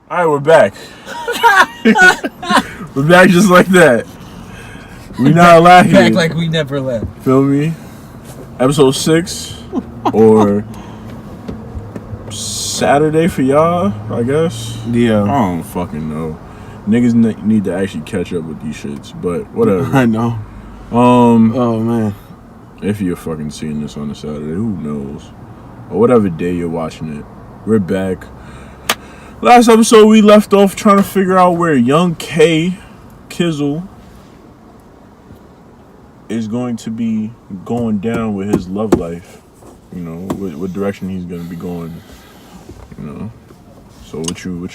All right, we're back. We're back just like that. We not laughing. Back like we never left. Feel me? Episode 6 or Saturday for y'all, I guess. Yeah. I don't fucking know. Niggas need to actually catch up with these shits, but whatever. I know. Oh man. If you're fucking seeing this on a Saturday, who knows? Or whatever day you're watching it. We're back. Last episode we left off trying to figure out where young Kizzle is going to be going down with his love life. You know, what direction he's gonna be going. You know. So what you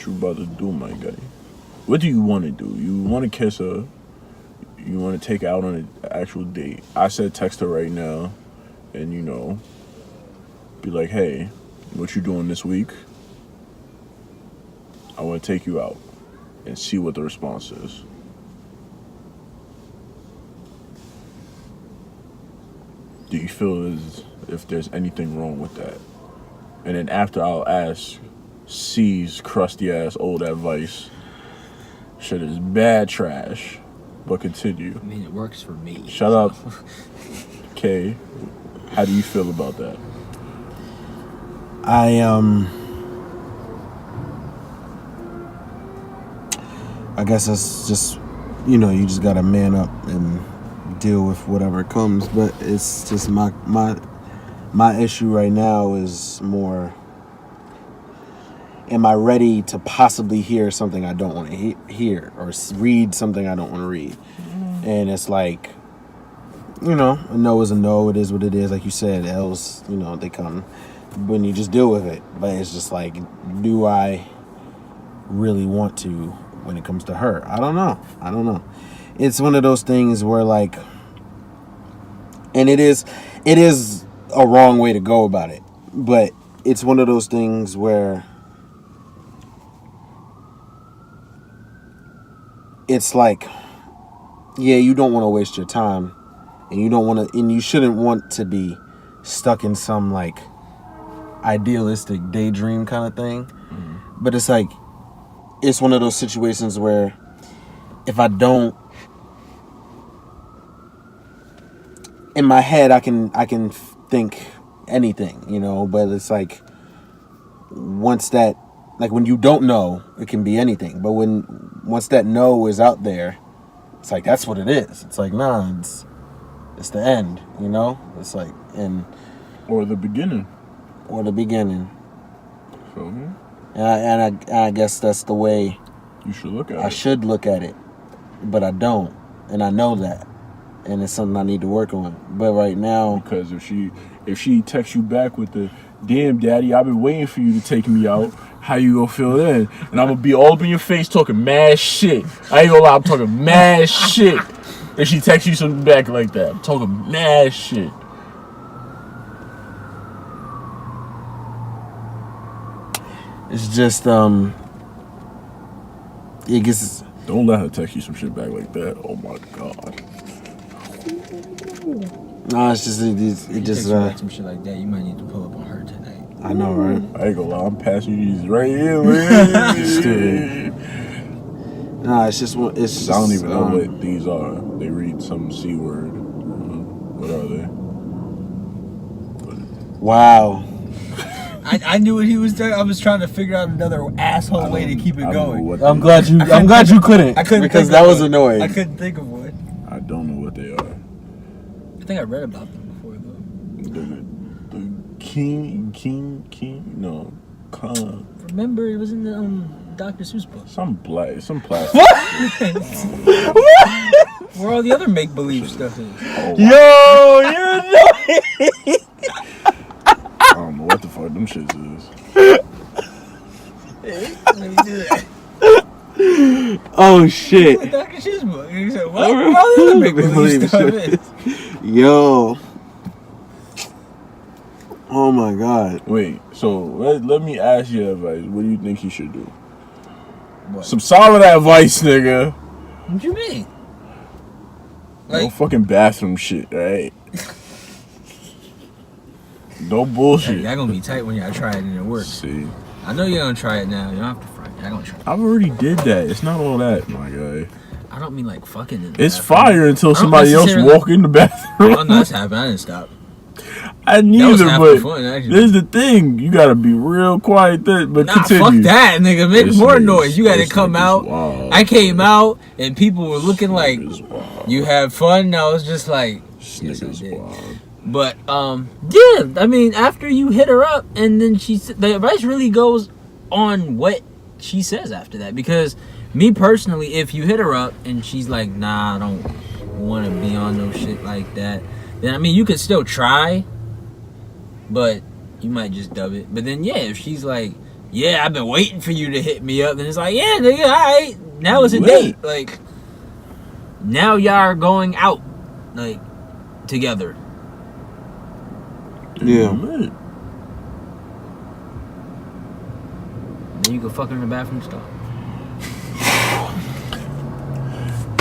about to do, my guy? What do you want to do? You want to kiss her? You want to take her out on an actual date? I said text her right now, and you know, be like, hey, what you doing this week? I want to take you out and see what the response is. Do you feel as if there's anything wrong with that? And then after I'll ask C's crusty ass old advice. Shit is bad trash. But continue. I mean, it works for me. Shut up. Kay, how do you feel about that? I guess it's just, you know, you just gotta man up and deal with whatever comes. But it's just my issue right now is more, am I ready to possibly hear something I don't want to hear or read something I don't want to read? And it's like, you know, a no is a no. It is what it is. Like you said, L's, you know, they come when you just deal with it. But it's just like, do I really want to when it comes to her? I don't know. It's one of those things where, like, and it is a wrong way to go about it. But it's one of those things where it's like, yeah, you don't want to waste your time, and you shouldn't want to be stuck in some like idealistic daydream kind of thing. Mm-hmm. But it's like, it's one of those situations where if I don't, in my head, I can think anything, you know. But it's like, once that, like when you don't know, it can be anything. But once that no is out there, it's like, that's what it is. It's like, nah, it's the end, you know? It's like, Or the beginning. Feel me? And I guess that's the way you should look at it. I should look at it, but I don't. And I know that. And it's something I need to work on. But right now, because if she texts you back with the, damn daddy, I've been waiting for you to take me out, how you gonna feel then? And I'm gonna be all up in your face talking mad shit. I ain't gonna lie, I'm talking mad shit. If she texts you something back like that, I'm talking mad shit. it's just it gets. Don't let her text you some shit back like that. Oh my god. No, it's just it just like some shit like that. You might need to pull up on her tonight. I know, right? I ain't gonna lie, I'm passing you these right here. Stupid. Nah, it's just I don't even know what these are. They read some C word. What are they? Wow. I knew what he was doing. I was trying to figure out another asshole way to keep it going. I'm glad you couldn't. I couldn't because think that of was one. annoying. I couldn't think of one. I don't know what they are. I think I read about them before though. The king, no, con. Remember, it was in the Dr. Seuss book. Some plastic. Where all the other make-believe stuff is. Oh, Yo, you're annoying. I don't know what the fuck them shits is. Let me do that. Oh shit. Dr. Seuss book. And he said, what? Where all the other make-believe stuff is. Yo. Oh my god. Wait, so let me ask you advice. What do you think he should do? What? Some solid advice, nigga. What you mean? No fucking bathroom shit, right? No bullshit. Y'all gonna be tight when y'all try it and it works. See. I know you're gonna try it now. You don't have to front. Yeah, I gonna try. I've already did that. It's not all that, my guy. I don't mean like fucking in the It's bathroom. fire until somebody else necessarily- walk in the bathroom. Oh, no, that's happened. I didn't stop. I That was neither, half but the fun, actually. this is the thing. You gotta be real quiet. But Nah, continue. fuck that, nigga. Make This more nigga's- noise. You gotta this come nigga's out. wild. I came out and people were looking like, This nigga's wild. you have fun. And I was just like, This yes, I nigga's did. wild. But yeah. I mean, after you hit her up, and then the advice really goes on what she says after that. Because me personally, if you hit her up and she's like, nah, I don't want to be on no shit like that, then I mean, you could still try, but you might just dub it. But then yeah, if she's like, yeah, I've been waiting for you to hit me up, then it's like, yeah, nigga, alright, now it's a Lit. date. Like, now y'all are going out, like, together. Yeah. Lit. Then you can fuck her in the bathroom stall.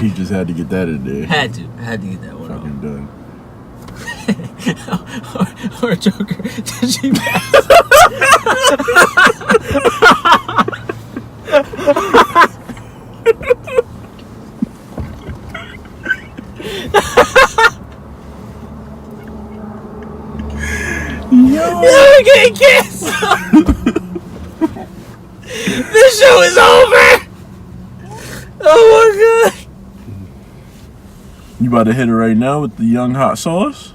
He just had to get that in there. I had to get that one Fucking done. off. Or Joker, did she pass? Yo. We're getting canceled. This show is over. Oh my god. You about to hit her right now with the young hot sauce?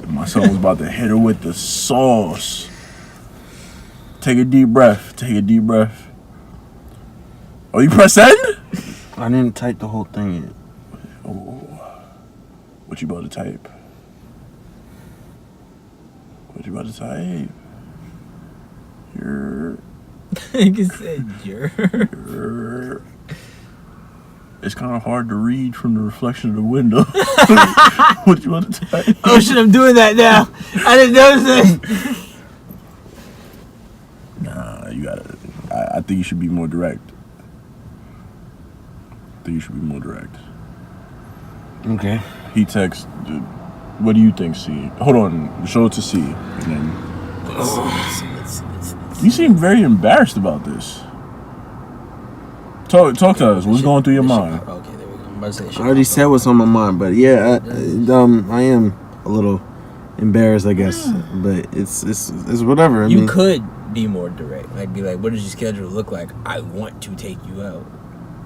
My son was about to hit her with the sauce. Take a deep breath. Take a deep breath. Oh, you press send? I didn't type the whole thing yet. Oh. What you about to type? What you about to type? You're... Nigga said you're. It's kind of hard to read from the reflection of the window. What you want to type? Oh shit, I'm doing that now. I didn't notice that. Nah, you gotta. I think you should be more direct. Okay. He texts, what do you think, C? Hold on, show it to C. And then you seem very embarrassed about this. Talk to us. What's going through your mind? Okay, there we go. I'm about to say I already said what's on my mind, but yeah, I am a little embarrassed, I guess. But it's whatever. I you mean, could be more direct. Like, be like, what does your schedule look like? I want to take you out.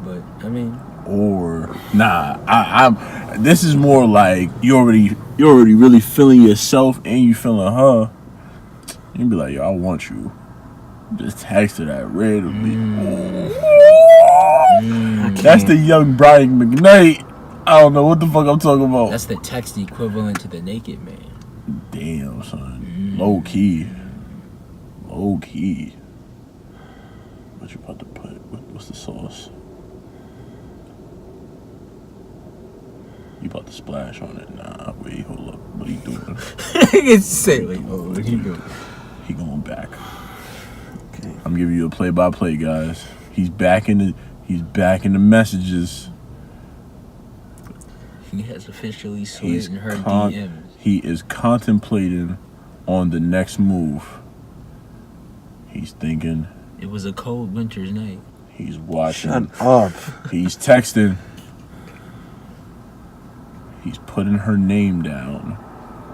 But, I mean... Or nah, I'm. This is more like you already really feeling yourself and you feeling her. You be like, yo, I want you. Just text her that red would be. That's the young Brian McKnight. I don't know what the fuck I'm talking about. That's the text equivalent to the naked man. Damn, son. Low key. What you about to put? What's the sauce? You about to splash on it? Nah, wait, hold up. What are you doing? It's say like, oh, what you doing? He going back. okay. I'm giving you a play-by-play, guys. He's back in the messages. He has officially slid in her con- DMs. He is contemplating on the next move. He's thinking. It was a cold winter's night. He's watching. Shut up. He's texting. He's putting her name down.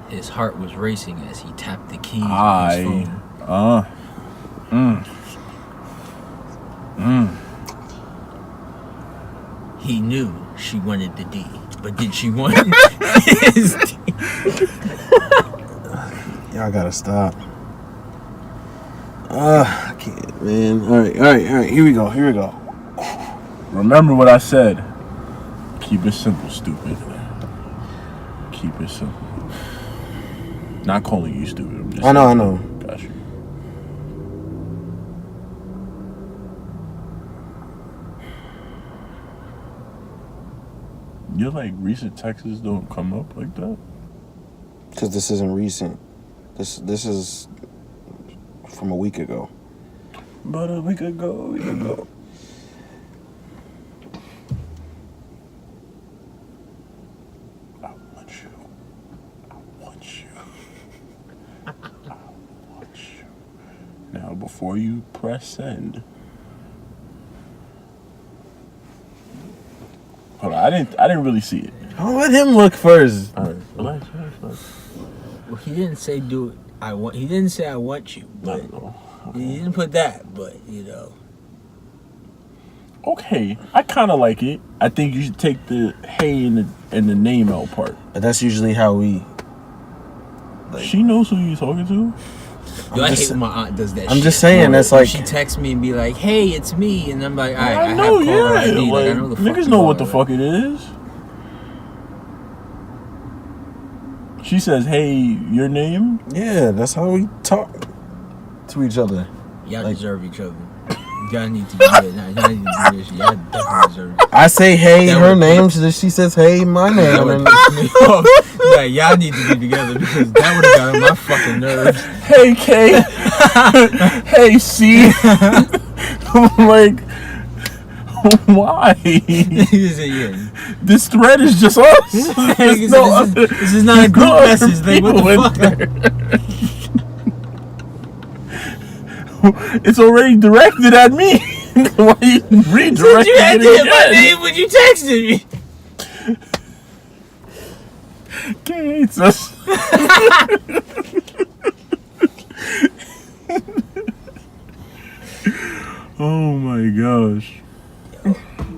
His heart was racing as he tapped the keys on his phone. He knew she wanted the D, but did she want his D? Y'all gotta stop. I can't, man. All right. Here we go. Remember what I said. Keep it simple, stupid. Keep it simple. Not calling you stupid. I'm just I know. Got you. Your like recent texts don't come up like that. Because this isn't recent. This is from a week ago. About a week ago. I want you. Now, before you press send, didn't really see it. I'll let him look first. All right, relax. Well, he didn't say do it. He didn't say I want you. But he didn't put that. But Okay, I kind of like it. I think you should take the hey and the name out part. But that's usually how we. She knows who you're talking to. Yo, I hate when my aunt does that. I'm shit. just saying that's like She texts me and be like, "Hey, it's me," and I'm like, "All right, I I know, have caller yeah. ID. Like, I know the fuck niggas you know are, what the like. fuck it is. She says, "Hey, your name?" yeah, that's how we talk to each other. Y'all Like- deserve each other. Y'all need to do it. Y'all need to do this. Y'all definitely deserve it. I say hey That her would- name, she says hey my That name. would And piss me off. Like, y'all need to be together because that would have got on my fucking nerves. Hey, K. Hey, C. I'm like, why? He said, yeah. This thread is just us. There's no other- This is not a group no other message. Like, what the people fuck? in It's already directed at me. Why you redirecting You had it to hit my again? name when you texted me. K hates us. Oh my gosh.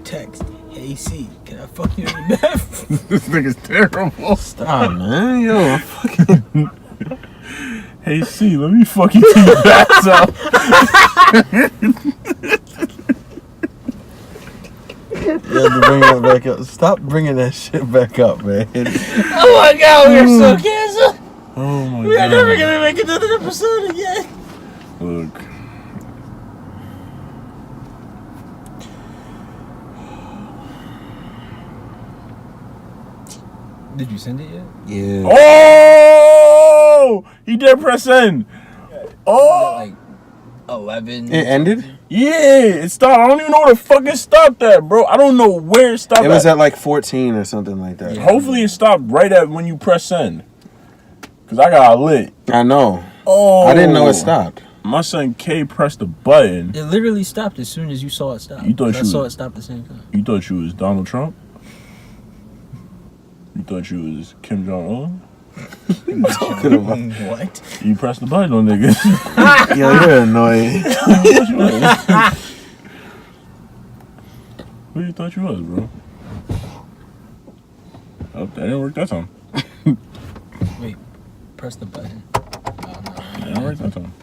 Text, hey C, can I fuck you in the bathroom? This nigga's terrible. stop, man, yo, Hey C, let me fuck you till your back's up. you have to bring that back up. Stop bringing that shit back up, man. Oh my god, we're so canceled. Oh my We're never god. gonna make another episode again. Look. Did you send it yet? Yeah. Oh! He did press end. Oh! Like 11. It ended? Yeah, it stopped. I don't even know where the fuck it stopped at, bro. I don't know where it stopped It was at like 14 or something like that. Yeah. Hopefully it stopped right at when you press send. Cause I got lit. I know. Oh, I didn't know it stopped. My son K pressed the button. It literally stopped as soon as you saw it stop. You thought I you- saw it stop at the same time. You thought you was Donald Trump? You thought you was Kim Jong Un? What? You pressed the button on niggas. Yo, you're annoying. Who you thought you was, bro? Oh, that didn't work that time. Wait, press the button. Oh, That didn't work that time.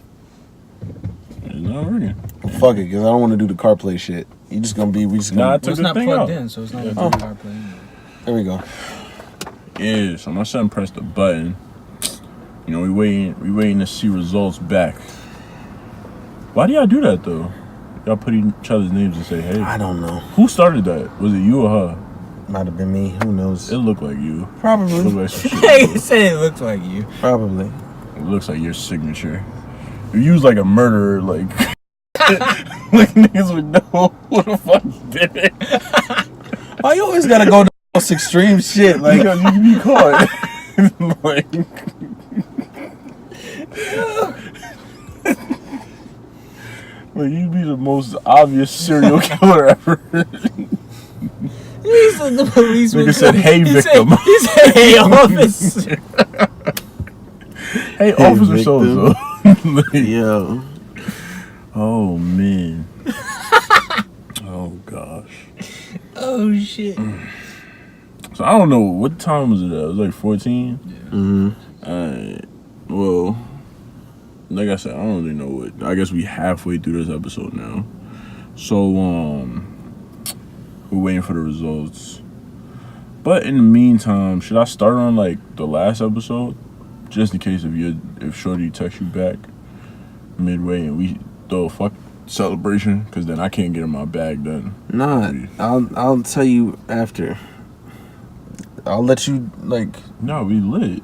It's not working. Fuck it, because I don't want to do the CarPlay shit. We just Nah, gonna. I no. took Well, it's the not thing plugged out. in, so it's not Yeah. going to do CarPlay. There we go. Yeah, so my son pressed the button. You know, we waiting to see results back. Why do y'all do that though? Y'all put each other's names and say, hey. I don't know. Who started that? Was it you or her? Might have been me. Who knows? It looked like you. It looked Probably. like some shit. Hey, you said it looked like you. Probably. It looks like your signature. You use like a murderer, like like niggas would know who the fuck did it. Why you always gotta go to the most extreme shit? Like, Because you can be caught. Like like you'd be the most obvious serial killer ever. He said the police Nigga would said, come. "Hey, He victim." He said, hey, officer. Hey, officer so victim. and so. yo. Oh man. Oh gosh. Oh, shit. So I don't know what time was it at? It was like 14. Mm-hmm. Well, like I said, I don't really know what. I guess we halfway through this episode now. So we're waiting for the results. But in the meantime, should I start on like the last episode, just in case if Shorty texts you back midway and we throw a fuck celebration, because then I can't get in my bag then. Nah, I'll tell you after. I'll let you like. No, we lit.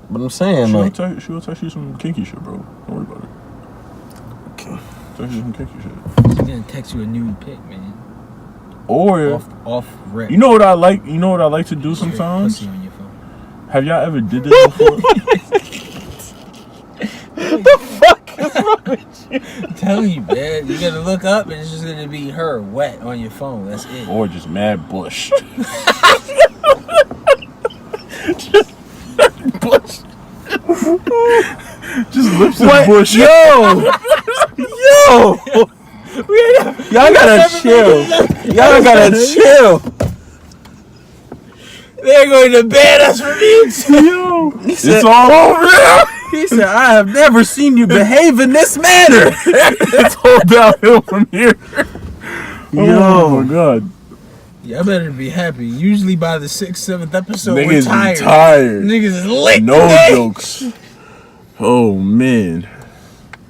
But I'm saying She'll like. she'll text you some kinky shit, bro. Don't worry about it. Okay. Text you some kinky shit. He's going to text you a nude pic, man. Or Off rip. you know what I like? You know what I like to do sometimes? Pussy on your phone. Have y'all ever did this before? Tell telling you, man. You're gonna look up and it's just gonna be her wet on your phone. That's it. Or just mad bush. Bush. Just lips and bush. Yo! Y'all gotta chill. Y'all gotta chill. They're going to ban us from YouTube. Yo, it's all over now. He said, I have never seen you behave in this manner. It's all downhill from here. Oh my god. Y'all better be happy. Usually by the 6th, 7th episode, Niggas we're tired. be tired. Niggas is lit No today. jokes. Oh man.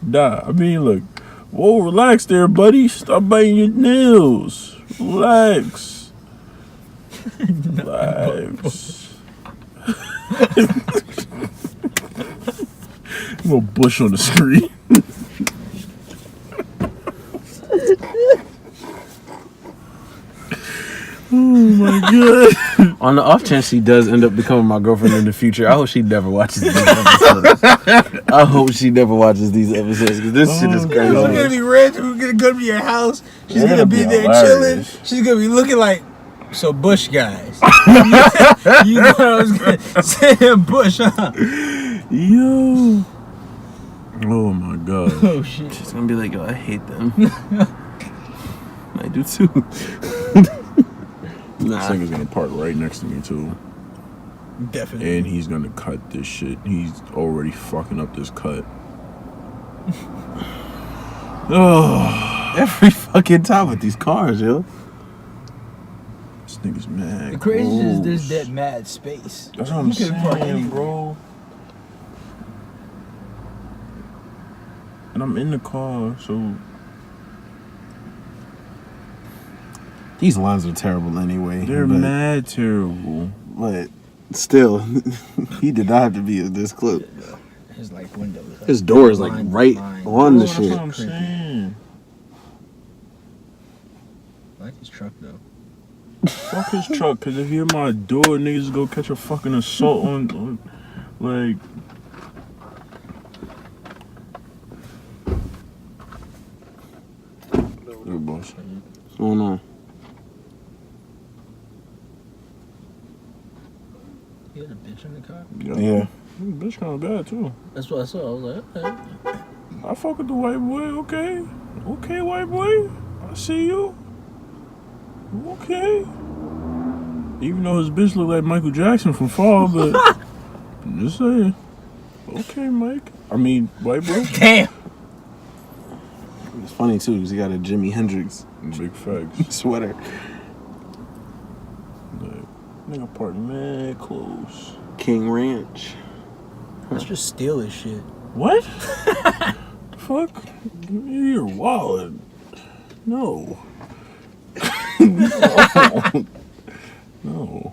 Nah, I mean look. Whoa, relax there, buddy. Stop biting your nails. Relax. Relax. I'm a bush on the street. Oh my god. On the off chance she does end up becoming my girlfriend in the future, I hope she never watches these episodes. I hope she never watches these episodes because this shit is She's gonna crazy. be rich. We're gonna go to your house. She's They're gonna gonna be be there hilarious. chilling. She's gonna be looking like so Bush guys. You know I was gonna say Bush, huh? Yo. Oh my god. Oh shit. She's gonna be like, yo, I hate them. I do too. This nigga's gonna park right next to me too. Definitely. And he's gonna cut this shit. He's already fucking up this cut. Oh, Every fucking time with these cars, yo. this nigga's mad. The crazy is there's gross. that mad space. That's what I'm You can park saying, anywhere. bro. And I'm in the car, so These lines are terrible anyway. they're but, mad terrible. But still, he did not have to be this close. His like windows. His door is like Line- right line. on the That's shit. what I'm saying. I like his truck though. Fuck his truck, cause if you're my door, niggas go catch a fucking assault on like. Hey, boss. What's going on? You had a bitch in the car? Yeah. Bitch kinda bad too. That's what I saw. I was like, okay. I fuck with the white boy, okay. Okay, white boy. I see you. Okay. Even though his bitch look like Michael Jackson from Fall, but I'm just saying. Okay, Mike. I mean, white boy. Damn. It's funny too because he got a Jimi Hendrix Big facts. sweater. Like, nigga parked mad close. King Ranch. Let's just steal his shit. What? Fuck? Give me your wallet. No. No.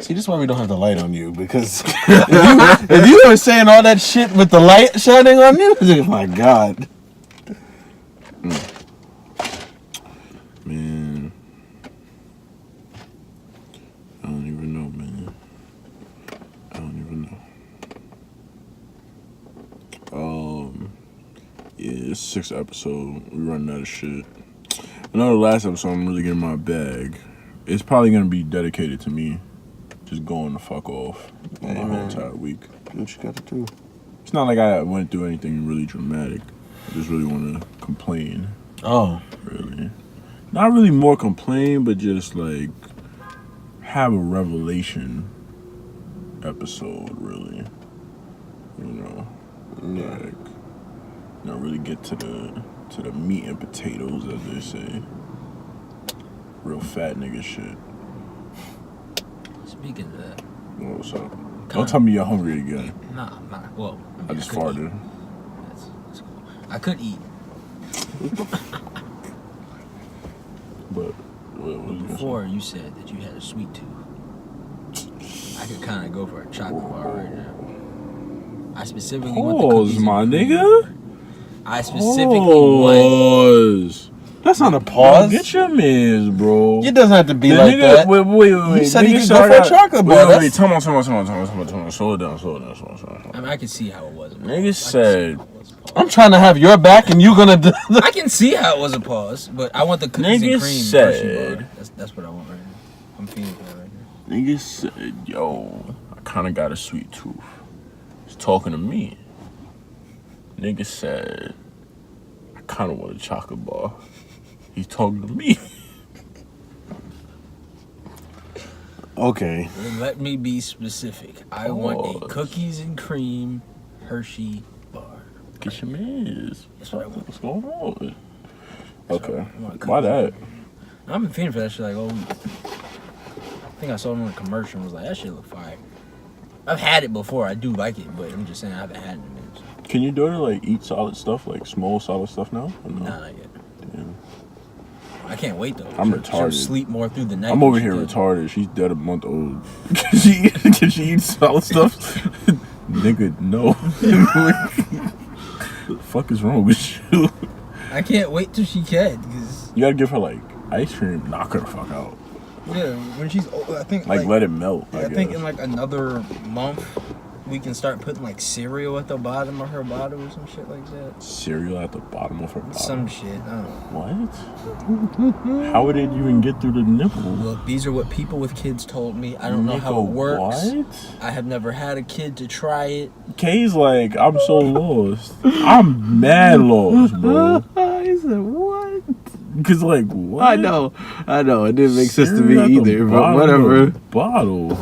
See, this is why we don't have the light on you because if you were saying all that shit with the light shining on you, oh my god. Man. I don't even know, man. I don't even know. Yeah, it's 6th episode. We running out of shit. I know the last episode I'm really getting my bag. It's probably gonna be dedicated to me just going the fuck off on my whole Amen. entire week. What you got to do? It's not like I went through anything really dramatic. I just really want to complain, Oh, really. Not really more complain, but just like have a revelation episode, really. You know, yeah. like really get to the meat and potatoes, as they say. Real fat nigga shit. Speaking of that, Well, what's up? Don't tell me you're hungry again. nah. Well, I just could farted. eat. That's cool. I could eat. But what was you gonna say? Before you said that you had a sweet tooth. I could kind of go for a chocolate bar right now. I specifically want the Pause, cookies and my cream. nigga. I specifically want. Pause. That's not a pause. Get your mans, bro. It doesn't have to be The like nigga, that. wait. He said he Nigga could go for a chocolate bar. Wait, come on. Slow it down. I mean, I can see how it was. Nigga said, I'm trying to have your back, and you gonna do. I can see how it was a pause, but I want the cookies Nigga and cream said- Hershey bar. That's what I want right now. I'm feeling for that right now. nigga said, yo, I kind of got a sweet tooth. He's talking to me. Nigga said, I kind of want a chocolate bar. He's talking to me. Okay. Let me be specific. I want a Pause. cookies and cream Hershey bar. Get your mans. That's what I want. What's going on? Okay. I want Why that? I've been feeling for that shit like, I think I saw it on a commercial and was like, that shit look fire. I've had it before. I do like it, but I'm just saying I haven't had it in a minute. Can your daughter like eat solid stuff, like small solid stuff now? Or no? Nah, not yet. Damn. I can't wait though. I'm She'll retarded. sleep more through the night. I'm than over she here did. retarded. She's dead a month old. Can she eat solid stuff? Nigga, no. The fuck is wrong with you? I can't wait till she can, because You gotta give her like ice cream, knock her the fuck out. yeah, when she's old, I think Like let it melt. I think in like another month we can start putting like cereal at the bottom of her bottle or some shit like that. Cereal at the bottom of her bottle. Some shit. I don't know. What? How would it even get through the nipple? Look, these are what people with kids told me. I don't know how it Nigga, works. What? I have never had a kid to try it. Kay's like, I'm so lost. I'm mad lost, bro. He said, "What?" Cause like, what? I know. It didn't make sense to Cereal at me the either. But bottom of whatever. the bottle.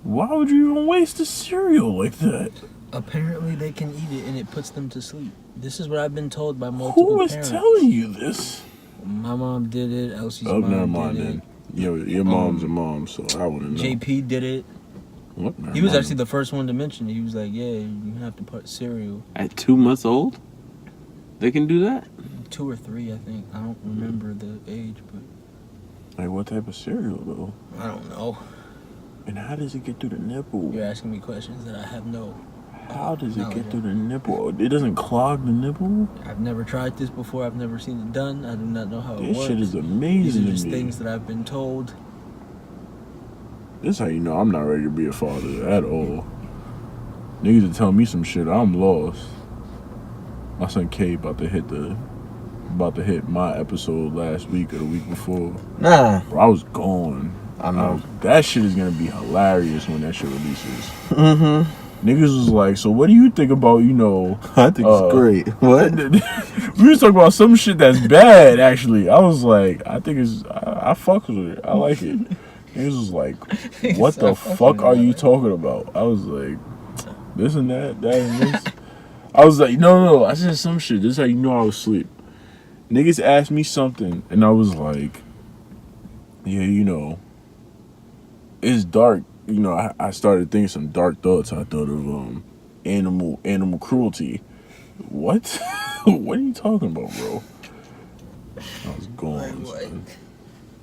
Why would you even waste the cereal like that? Apparently they can eat it and it puts them to sleep. This is what I've been told by multiple Who was parents. telling you this? My mom did it. Elsie's Oh, mom never mind did then. it. Your mom's a mom, so I wouldn't know. JP did it. What? Never He was mind. actually the first one to mention it. He was like, yeah, you have to put cereal. At 2 months old, they can do that. 2 or 3, I think. I don't remember the age, but Like, what type of cereal though? I don't know. And how does it get through the nipple? You're asking me questions that I have no. How does it knowledge get of. through the nipple? It doesn't clog the nipple? I've never tried this before. I've never seen it done. I do not know how it This works. shit is These amazing are to just me. things that I've been told. This is how you know I'm not ready to be a father at all. Niggas are telling me some shit. I'm lost. My son K about to hit my episode last week or the week before. Nah. Bro, I was gone. I know. That shit is gonna be hilarious when that shit releases. Mm-hmm. Niggas was like, so what do you think about, I think it's great. What? We was talking about some shit that's bad, actually. I was like, I think I fuck with it. I like it. Niggas was like, what the fuck are you talking about? I was like, this and that and this. I was like, no. I said some shit. This is how you know I was asleep. Niggas asked me something, and I was like, yeah, it's dark. I started thinking some dark thoughts. I thought of animal cruelty. What? What are you talking about, bro? I was gone. Like what? Son.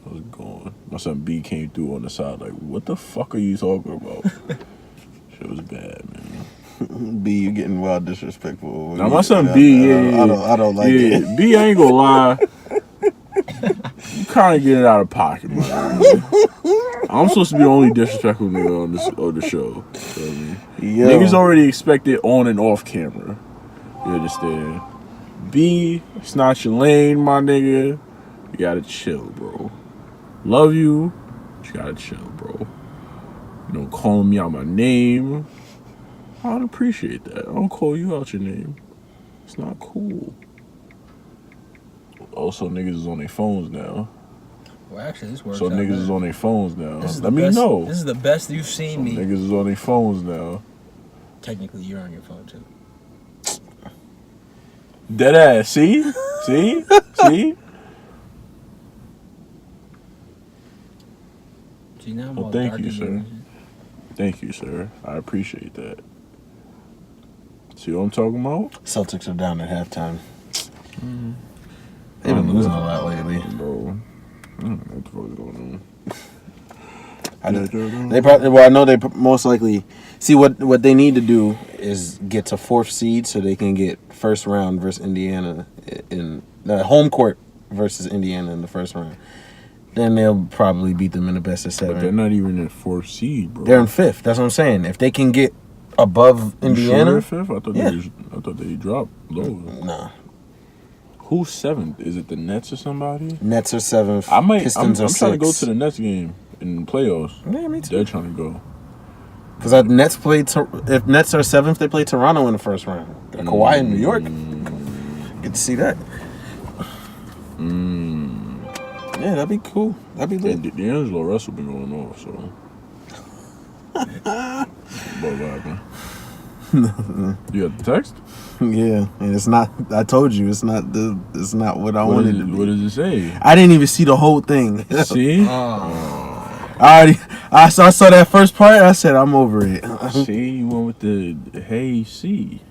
I was gone. My son B came through on the side like, what the fuck are you talking about? Shit was bad, man. B, you getting wild disrespectful. Now my son B, I don't like it. B, I ain't gonna lie. You kind of get it out of pocket, man. I'm supposed to be the only disrespectful nigga on the show. You know what I mean? Yo. Niggas already expect it on and off camera. You understand? B, it's not your lane, my nigga. You gotta chill, bro. Love you, but you gotta chill, bro. Calling me out my name. I don't appreciate that. I don't call you out your name. It's not cool. Also, niggas is on their phones now. Well, actually, this works So out niggas better. is on their phones now. This is Let the me best, know. This is the best you've seen Some me. niggas is on their phones now. Technically, you're on your phone too. Dead ass. See? See? See? See, now I'm Well, all thank dark you, again. sir. Thank you, sir. I appreciate that. See what I'm talking about? Celtics are down at halftime. They've been losing a lot lately. Bro. I don't know what the fuck is going on. They probably. Well, I know they most likely see what they need to do is get to 4th seed so they can get first round versus Indiana in the home court versus Indiana in the first round. Then they'll probably beat them in the best of But they're seven. not even in 4th seed, bro. They're in 5th. That's what I'm saying. If they can get above You Indiana, sure they're 5th? I thought they dropped lower. nah. Who's 7th? Is it the Nets or somebody? Nets are 7th. I'm Pistons are 6th. trying to go to the Nets game in the playoffs. Yeah, me too. They're trying to go. Because Nets if Nets are 7th, they play Toronto in the first round. Got Kawhi in New York. Get to see that. Yeah, that'd be cool. That'd be lit. D'Angelo Russell been going off, so. What happened? You got the text? Yeah, and it's not. I told you, it's not what I wanted to be. What does it say? I didn't even see the whole thing. See? I saw that first part. I said, I'm over it. See, you went with the hey C.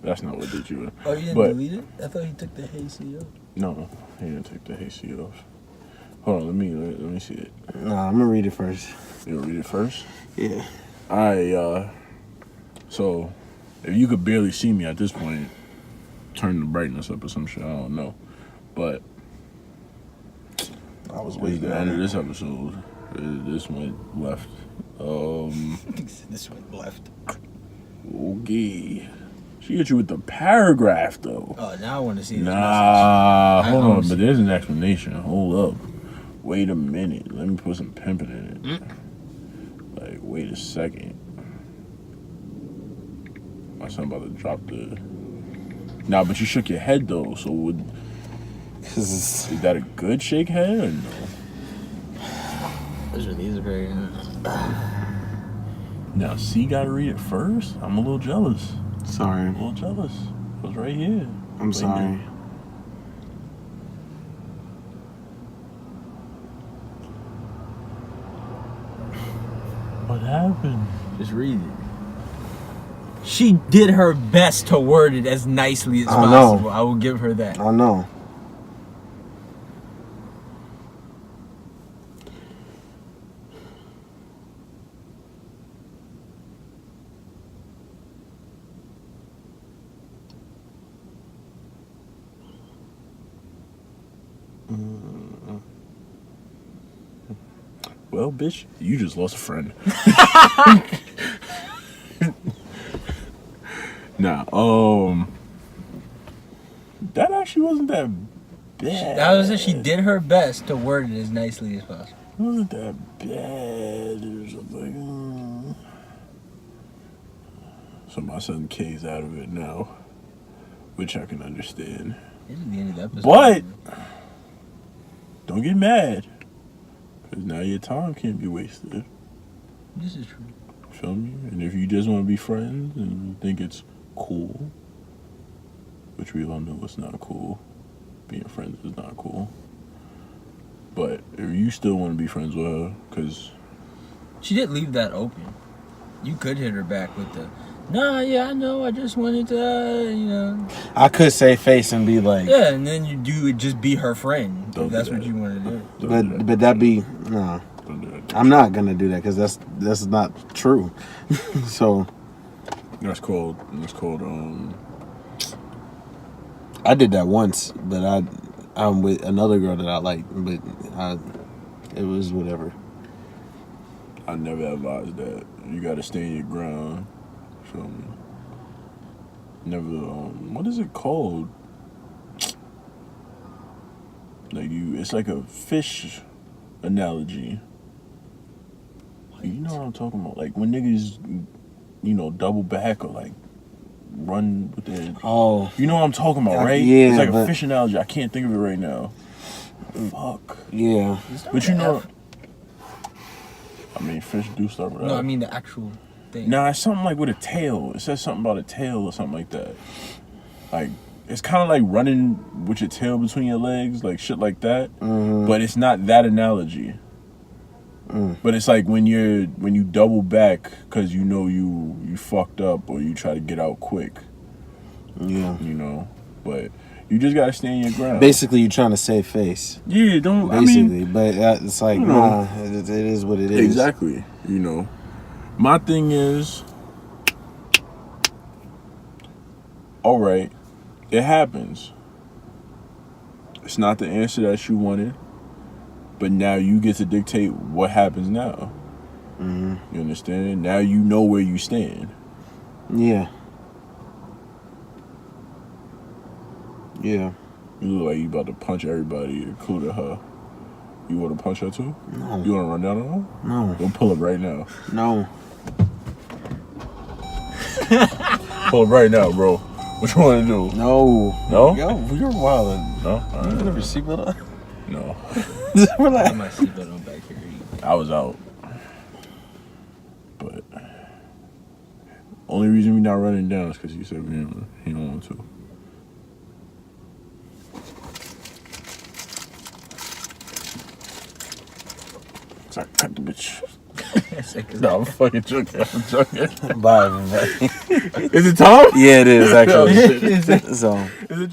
That's not what did you. Oh, you didn't But- delete it? I thought he took the hey CEO. No, he didn't take the hey C off. Hold on, let me see it. Nah, I'm gonna read it first. You wanna read it first? Yeah. Alright, so if you could barely see me at this point, turn the brightness up or some shit, I don't know. But I was at waiting the on end of it. this episode, this went left. This went left. Okay. She hit you with the paragraph though. Oh, now I want to see this Nah, message. hold I on, don't see- but there's an explanation. Hold up. Wait a minute. Let me put some pimping in it. Like, wait a second. My son about to drop the. Nah, but you shook your head though, so is that a good shake head or no? These are very. Now, C gotta read it first? I'm a little jealous. Sorry. A little jealous. It was right here. I'm sorry. What happened? Just read it. She did her best to word it as nicely as I know. possible. I will give her that. I know. Well, bitch, you just lost a friend. Nah, that actually wasn't that bad. That was it. She did her best to word it as nicely as possible. It wasn't that bad. It was like, So my son K's out of it now, which I can understand. This is the end of the episode. But don't get mad, because now your time can't be wasted. This is true. Feel me? And if you just want to be friends and you think it's cool, which we all know it's not cool, being friends is not cool. But if you still want to be friends with her, because She did leave that open. You could hit her back with the, nah, yeah, I know. I just wanted to, I could say face and be like, Yeah, and then you would just be her friend. Don't If do that's that. what you want to do. but that'd be no. don't do that. I'm not gonna do that because that's not true. So That's called I did that once, but I'm with another girl that I like, but it was whatever. I never advised that. You gotta stand your ground. Feel me? Never what is it called? Like it's like a fish analogy. You know what I'm talking about? Like when niggas, double back or like run with their. Oh, You know what I'm talking about, right? Yeah, It's like a but- fish analogy. I can't think of it right now. Fuck. yeah. But I mean, fish do start with No, F. I mean the actual thing. Nah, it's something like with a tail. It says something about a tail or something like that. Like, it's kind of like running with your tail between your legs, like shit like that. Mm-hmm. But it's not that analogy. But it's like when you double back because you fucked up or you try to get out quick, Yeah. But you just gotta stand your ground. Basically, you're trying to save face. Yeah, don't. Basically, but it's like, nah, it is what it is. Exactly. My thing is, all right, it happens. It's not the answer that you wanted, but now you get to dictate what happens now. Mm-hmm. You understand? Now you know where you stand. Yeah. Yeah. You look like you about to punch everybody, including her. You want to punch her too? No. You want to run down on her? No. Go pull up right now. No. Pull up right now, bro. What you want to do? No. No? Yo, you're wildin'. No? All You right. never seatbelt on? No. We're I like, might see that on back here. I was out. But only reason we not running down is because you said he don't want to. Sorry, cut the bitch. No, I'm fucking joking. I'm joking. bye, everybody. Is it Tom? Yeah, it is, actually. Oh, shit. So. Is it